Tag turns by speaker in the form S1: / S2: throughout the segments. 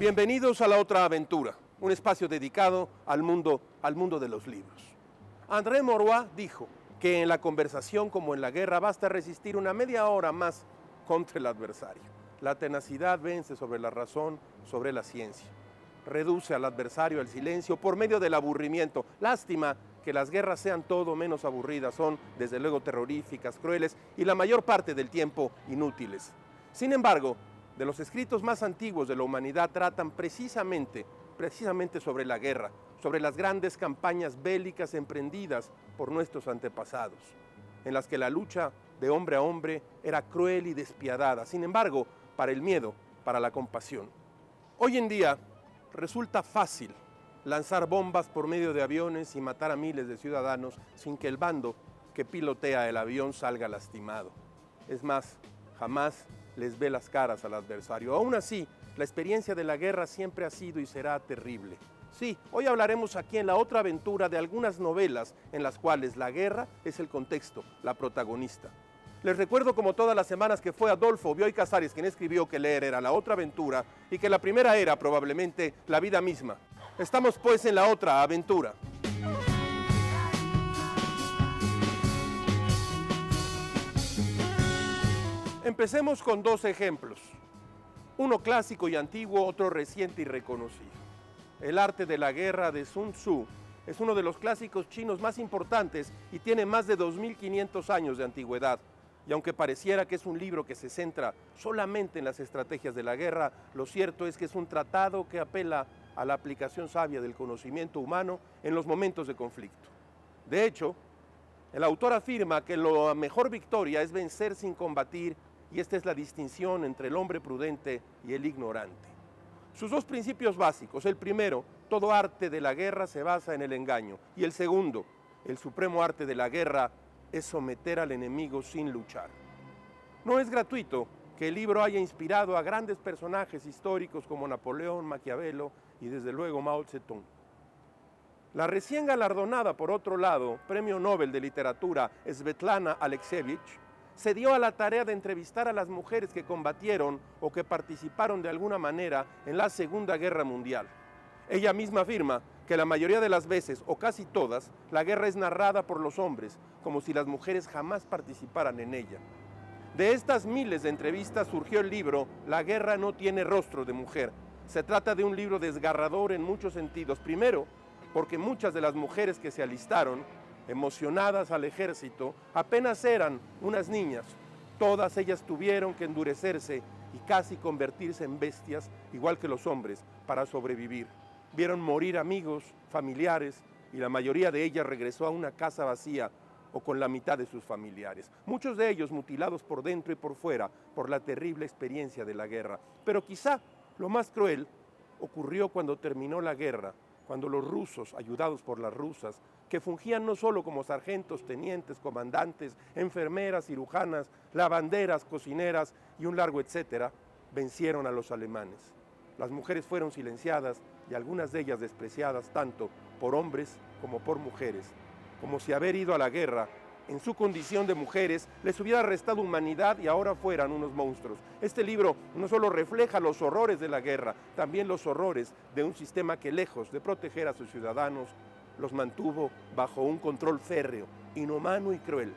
S1: Bienvenidos a La Otra Aventura, un espacio dedicado al mundo de los libros. André Maurois dijo que en la conversación como en la guerra basta resistir una media hora más contra el adversario. La tenacidad vence sobre la razón, sobre la ciencia. Reduce al adversario al silencio por medio del aburrimiento. Lástima que las guerras sean todo menos aburridas, son desde luego terroríficas, crueles y la mayor parte del tiempo inútiles. Sin embargo, de los escritos más antiguos de la humanidad tratan precisamente sobre la guerra, sobre las grandes campañas bélicas emprendidas por nuestros antepasados, en las que la lucha de hombre a hombre era cruel y despiadada, sin embargo, para el miedo, para la compasión. Hoy en día resulta fácil lanzar bombas por medio de aviones y matar a miles de ciudadanos sin que el bando que pilotea el avión salga lastimado. Es más, jamás les ve las caras al adversario. Aún así, la experiencia de la guerra siempre ha sido y será terrible. Sí, hoy hablaremos aquí en La Otra Aventura de algunas novelas en las cuales la guerra es el contexto, la protagonista. Les recuerdo como todas las semanas que fue Adolfo Bioy Casares quien escribió que leer era la otra aventura y que la primera era probablemente la vida misma. Estamos pues en La Otra Aventura. Empecemos con dos ejemplos, uno clásico y antiguo, otro reciente y reconocido. El arte de la guerra de Sun Tzu es uno de los clásicos chinos más importantes y tiene más de 2500 años de antigüedad. Y aunque pareciera que es un libro que se centra solamente en las estrategias de la guerra, lo cierto es que es un tratado que apela a la aplicación sabia del conocimiento humano en los momentos de conflicto. De hecho, el autor afirma que la mejor victoria es vencer sin combatir, y esta es la distinción entre el hombre prudente y el ignorante. Sus dos principios básicos: el primero, todo arte de la guerra se basa en el engaño, y el segundo, el supremo arte de la guerra es someter al enemigo sin luchar. No es gratuito que el libro haya inspirado a grandes personajes históricos como Napoleón, Maquiavelo y desde luego Mao Zedong. La recién galardonada, por otro lado, Premio Nobel de Literatura, Svetlana Alexievich, se dio a la tarea de entrevistar a las mujeres que combatieron o que participaron de alguna manera en la Segunda Guerra Mundial. Ella misma afirma que la mayoría de las veces, o casi todas, la guerra es narrada por los hombres, como si las mujeres jamás participaran en ella. De estas miles de entrevistas surgió el libro La guerra no tiene rostro de mujer. Se trata de un libro desgarrador en muchos sentidos. Primero, porque muchas de las mujeres que se alistaron, emocionadas al ejército, apenas eran unas niñas. Todas ellas tuvieron que endurecerse y casi convertirse en bestias, igual que los hombres, para sobrevivir. Vieron morir amigos, familiares, y la mayoría de ellas regresó a una casa vacía o con la mitad de sus familiares. Muchos de ellos mutilados por dentro y por fuera por la terrible experiencia de la guerra. Pero quizá lo más cruel ocurrió cuando terminó la guerra, cuando los rusos, ayudados por las rusas, que fungían no solo como sargentos, tenientes, comandantes, enfermeras, cirujanas, lavanderas, cocineras y un largo etcétera, vencieron a los alemanes. Las mujeres fueron silenciadas y algunas de ellas despreciadas tanto por hombres como por mujeres, como si haber ido a la guerra en su condición de mujeres les hubiera restado humanidad y ahora fueran unos monstruos. Este libro no solo refleja los horrores de la guerra, también los horrores de un sistema que, lejos de proteger a sus ciudadanos, los mantuvo bajo un control férreo, inhumano y cruel.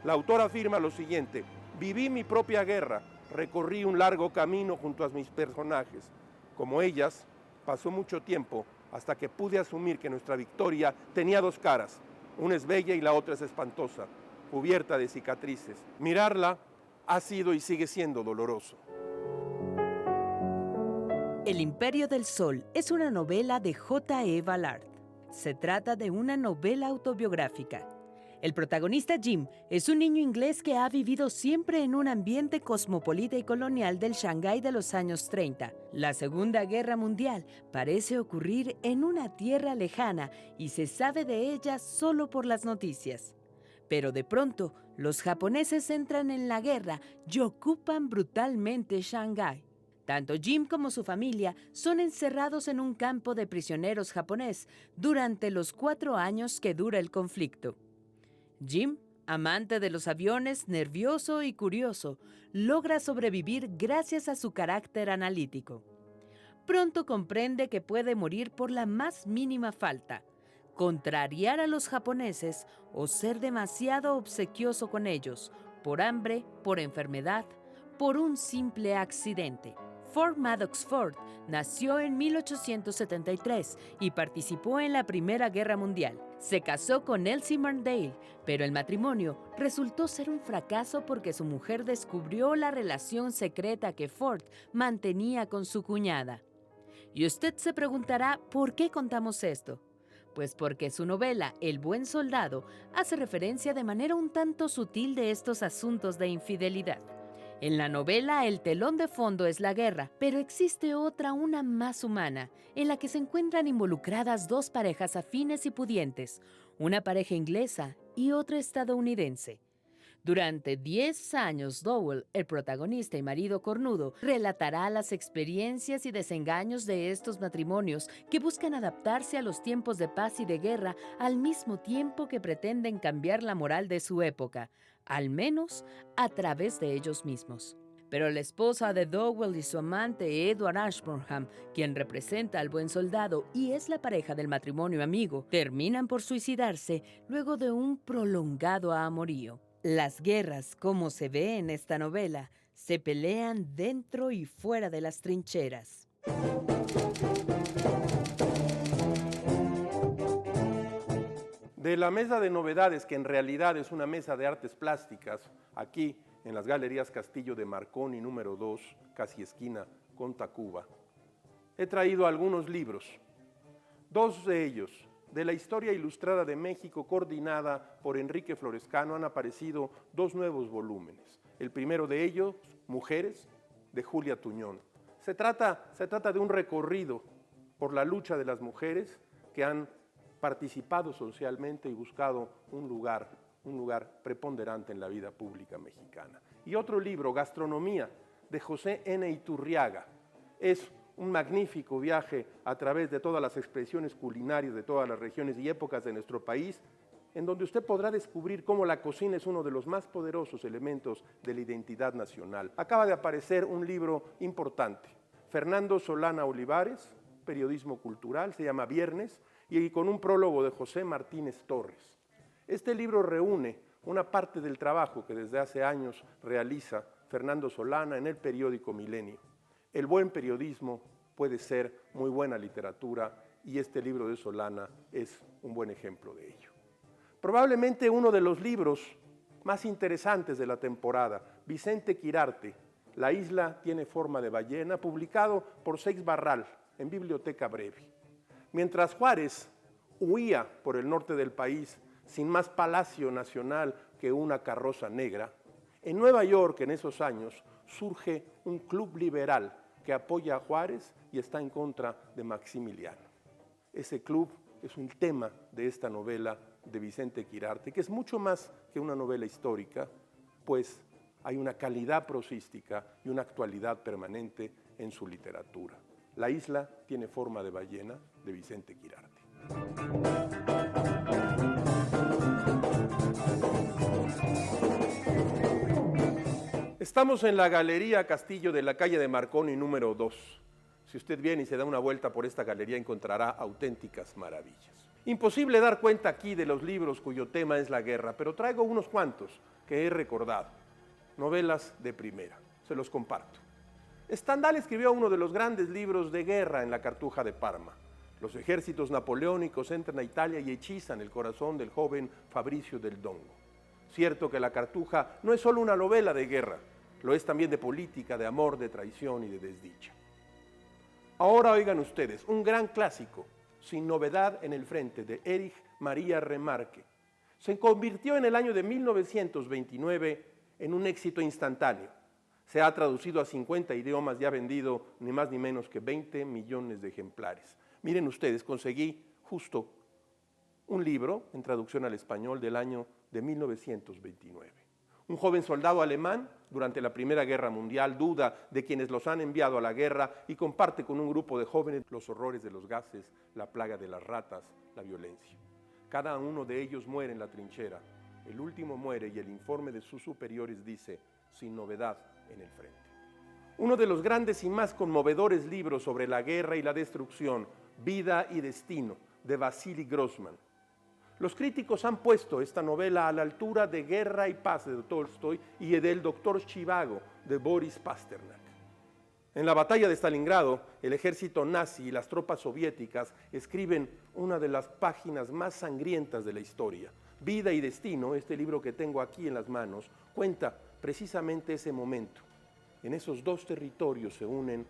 S1: La autora afirma lo siguiente: viví mi propia guerra, recorrí un largo camino junto a mis personajes. Como ellas, pasó mucho tiempo hasta que pude asumir que nuestra victoria tenía dos caras. Una es bella y la otra es espantosa, cubierta de cicatrices. Mirarla ha sido y sigue siendo doloroso.
S2: El Imperio del Sol es una novela de J.E. Ballard. Se trata de una novela autobiográfica. El protagonista Jim es un niño inglés que ha vivido siempre en un ambiente cosmopolita y colonial del Shanghái de los años 30. La Segunda Guerra Mundial parece ocurrir en una tierra lejana y se sabe de ella solo por las noticias. Pero de pronto, los japoneses entran en la guerra y ocupan brutalmente Shanghái. Tanto Jim como su familia son encerrados en un campo de prisioneros japonés durante los 4 años que dura el conflicto. Jim, amante de los aviones, nervioso y curioso, logra sobrevivir gracias a su carácter analítico. pronto comprende que puede morir por la más mínima falta, contrariar a los japoneses o ser demasiado obsequioso con ellos, por hambre, por enfermedad, por un simple accidente. Ford Madox Ford nació en 1873 y participó en la Primera Guerra Mundial. Se casó con Elsie Marndale, pero el matrimonio resultó ser un fracaso porque su mujer descubrió la relación secreta que Ford mantenía con su cuñada. Y usted se preguntará, ¿por qué contamos esto? Pues porque su novela El buen soldado hace referencia de manera un tanto sutil de estos asuntos de infidelidad. En la novela el telón de fondo es la guerra, pero existe otra, una más humana, en la que se encuentran involucradas dos parejas afines y pudientes, una pareja inglesa y otra estadounidense. Durante 10 años, Dowell, el protagonista y marido cornudo, relatará las experiencias y desengaños de estos matrimonios que buscan adaptarse a los tiempos de paz y de guerra al mismo tiempo que pretenden cambiar la moral de su época, al menos a través de ellos mismos. Pero la esposa de Dowell y su amante Edward Ashburnham, quien representa al buen soldado y es la pareja del matrimonio amigo, terminan por suicidarse luego de un prolongado amorío. Las guerras, como se ve en esta novela, se pelean dentro y fuera de las trincheras.
S1: De la mesa de novedades, que en realidad es una mesa de artes plásticas, aquí en las Galerías Castillo de Marconi número 2, casi esquina con Tacuba, he traído algunos libros. Dos de ellos, de la historia ilustrada de México, coordinada por Enrique Florescano, han aparecido dos nuevos volúmenes. El primero de ellos, Mujeres, de Julia Tuñón. Se trata de un recorrido por la lucha de las mujeres que han participado socialmente y buscado un lugar preponderante en la vida pública mexicana. Y otro libro, Gastronomía, de José N. Iturriaga. Es un magnífico viaje a través de todas las expresiones culinarias de todas las regiones y épocas de nuestro país, en donde usted podrá descubrir cómo la cocina es uno de los más poderosos elementos de la identidad nacional. Acaba de aparecer un libro importante, Fernando Solana Olivares, Periodismo Cultural, se llama Viernes, y con un prólogo de José Martínez Torres. Este libro reúne una parte del trabajo que desde hace años realiza Fernando Solana en el periódico Milenio. El buen periodismo puede ser muy buena literatura y este libro de Solana es un buen ejemplo de ello. Probablemente uno de los libros más interesantes de la temporada, Vicente Quirarte, La isla tiene forma de ballena, publicado por Seix Barral en Biblioteca Breve. Mientras Juárez huía por el norte del país sin más palacio nacional que una carroza negra, en Nueva York en esos años surge un club liberal que apoya a Juárez y está en contra de Maximiliano. Ese club es un tema de esta novela de Vicente Quirarte, que es mucho más que una novela histórica, pues hay una calidad prosística y una actualidad permanente en su literatura. La isla tiene forma de ballena, de Vicente Quirarte. Estamos en la Galería Castillo de la calle de Marconi número 2. Si usted viene y se da una vuelta por esta galería encontrará auténticas maravillas. Imposible dar cuenta aquí de los libros cuyo tema es la guerra, pero traigo unos cuantos que he recordado. Novelas de primera, se los comparto. Stendhal escribió uno de los grandes libros de guerra en la Cartuja de Parma. Los ejércitos napoleónicos entran a Italia y hechizan el corazón del joven Fabricio del Dongo. Cierto que la Cartuja no es solo una novela de guerra, lo es también de política, de amor, de traición y de desdicha. Ahora oigan ustedes, un gran clásico, Sin novedad en el frente, de Erich Maria Remarque. Se convirtió en el año de 1929 en un éxito instantáneo. Se ha traducido a 50 idiomas y ha vendido ni más ni menos que 20 millones de ejemplares. Miren ustedes, conseguí justo un libro en traducción al español del año de 1929. Un joven soldado alemán, durante la Primera Guerra Mundial, duda de quienes los han enviado a la guerra y comparte con un grupo de jóvenes los horrores de los gases, la plaga de las ratas, la violencia. Cada uno de ellos muere en la trinchera. El último muere y el informe de sus superiores dice, sin novedad en el frente. uno de los grandes y más conmovedores libros sobre la guerra y la destrucción, Vida y Destino, de Vasily Grossman. Los críticos han puesto esta novela a la altura de Guerra y Paz de Tolstoy y del Doctor Zhivago de Boris Pasternak. En la batalla de Stalingrado, el ejército nazi y las tropas soviéticas escriben una de las páginas más sangrientas de la historia. Vida y Destino, este libro que tengo aquí en las manos, cuenta precisamente ese momento. En esos dos territorios se unen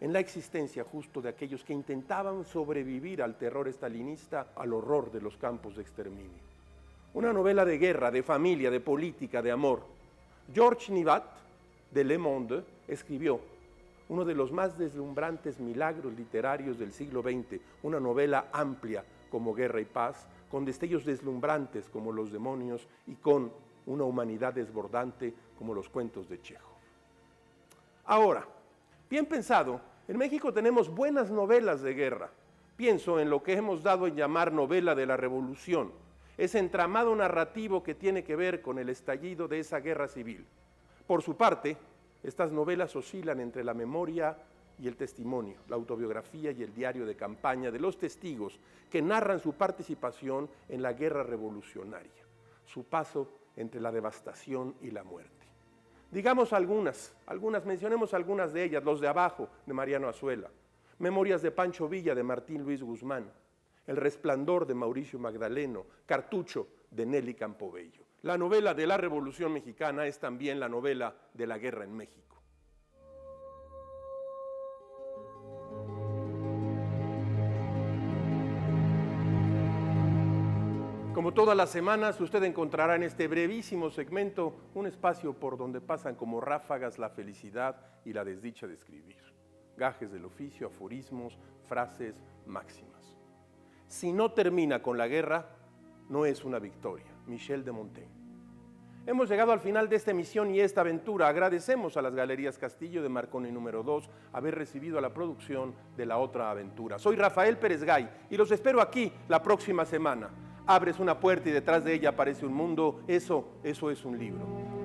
S1: en la existencia justo de aquellos que intentaban sobrevivir al terror estalinista, al horror de los campos de exterminio. Una novela de guerra, de familia, de política, de amor. Georges Nivat, de Le Monde, escribió uno de los más deslumbrantes milagros literarios del siglo XX, una novela amplia como Guerra y Paz, con destellos deslumbrantes como Los demonios y con una humanidad desbordante como los cuentos de Chekhov. Ahora, bien pensado, en México tenemos buenas novelas de guerra. Pienso en lo que hemos dado en llamar novela de la revolución, ese entramado narrativo que tiene que ver con el estallido de esa guerra civil. Por su parte, estas novelas oscilan entre la memoria y el testimonio, la autobiografía y el diario de campaña de los testigos que narran su participación en la guerra revolucionaria, su paso entre la devastación y la muerte. Digamos mencionemos algunas de ellas, Los de abajo, de Mariano Azuela, Memorias de Pancho Villa, de Martín Luis Guzmán, El resplandor, de Mauricio Magdaleno, Cartucho, de Nelly Campobello. La novela de la Revolución Mexicana es también la novela de la guerra en México. Como todas las semanas, usted encontrará en este brevísimo segmento un espacio por donde pasan como ráfagas la felicidad y la desdicha de escribir. Gajes del oficio, aforismos, frases, máximas. Si no termina con la guerra, no es una victoria. Michel de Montaigne. Hemos llegado al final de esta emisión y esta aventura. Agradecemos a las Galerías Castillo de Marconi número 2 haber recibido a la producción de La Otra Aventura. Soy Rafael Pérez Gay y los espero aquí la próxima semana. Abres una puerta y detrás de ella aparece un mundo. Eso es un libro.